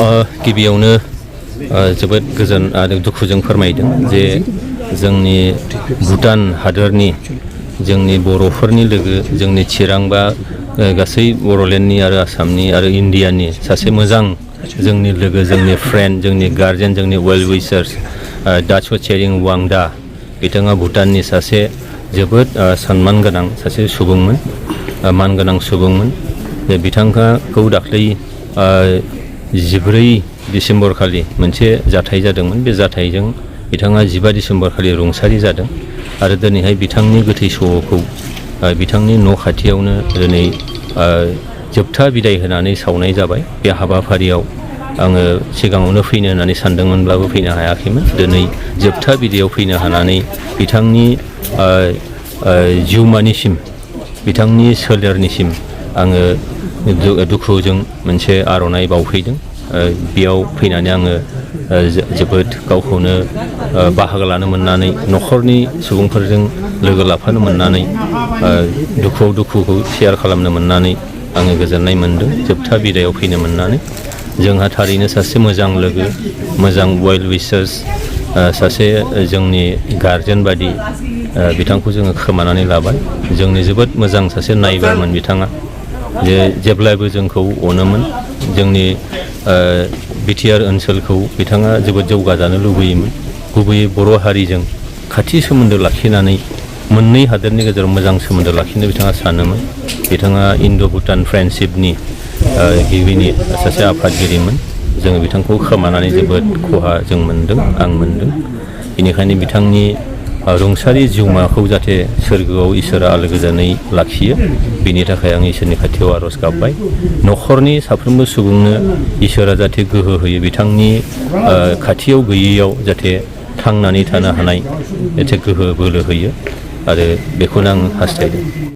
गिबियावनो जोबोद गोजोन आरो दुखुजों फोरमायदों जे जोंनि भुटान हादरनि जोंनि बर'फोरनि लोगो जोंनि चिरां बा गासै बर'लेण्डनि आरो आसामनि आरो इण्डियानि सासे मोजां जोंनि लोगो जोंनि फ्रेन्ड जोंनि गार्जेन जोंनि वेल विशार्स दाचो चेरिं वांदा बिथाङा भुटाननि सासे जोबोद सन्मान गोनां सासे सुबुंमोन मानगोनां सुबुंमोन बिथांखौ दाख्लै 14 डिसेम्बर खालि मोनसे जाथाय जादोंमोन बे जाथायजों बिथाङा 15 डिसेम्बर खालि रुंसारि जादों आरो दिनैहाय बिथांनि गोथै सह'खौ बिथांनि न' खाथियावनो दिनै जोबथा बिदाय होनानै सावनाय जाबाय बे हाबाफारियाव आङो सिगाङावनो फैनो होननानै सानदोंमोनब्लाबो फैनो हायाखैमोन दिनै जोबथा बिदायाव फैनो हानानै बिथांनि जिउमानिसिम बिथांनि सोलेरनिसिम आङो दुखुजों मोनसे आर'नाइ बावफैदों बेयाव फैनानै आङो जोबोद गावखौनो बाहागो लानो मोननानै न'खरनि सुबुंफोरजों लोगो लाफानो मोननानै दुखुखौ शेयार खालामनो मोननानै आङो गोजोननाय मोनदों जोबथा बिदायाव फैनो मोननानै जोंहा थारैनो सासे मोजां लोगो मोजां वेल विशार्स सासे जोंनि गार्जेन बादि बिथांखौ जोङो खोमानानै लाबाय जोंनि जोबोद मोजां सासे नायबारमोन बिथाङा जेब्लायबो जोंखौ अनोमोन जोंनि बिटिआर ओनसोलखौ बिथाङा जोबोद जौगाजानो लुबैयोमोन गुबैयै बर' हारिजों खाथि सोमोन्दो लाखिनानै मोननै हादोरनि गेजेराव मोजां सोमोन्दो लाखिनो बिथाङा सानोमोन बिथाङा इन्ड' भुटान फ्रेन्डशिपनि गिबिनि सासे आफादगिरिमोन जोङो बिथांखौ खोमानानै जोबोद खहा जों मोनदों आं मोनदों बेनिखायनो बिथांनि रुंसारि जिउमाखौ जाहाथे सोरगोआव इसोरा आलो गोजोनै लाखियो बेनि थाखाय आं इसोरनि खाथियाव आर'ज गाबबाय न'खरनि साफ्रोमबो सुबुंनो इसोरा जाहाथे गोहो होयो बिथांनि खाथियाव गैयैयाव जाहाथे थांनानै थानो हानाय एसे गोहो बोलो होयो आरो बेखौनो आं हास्थायदों।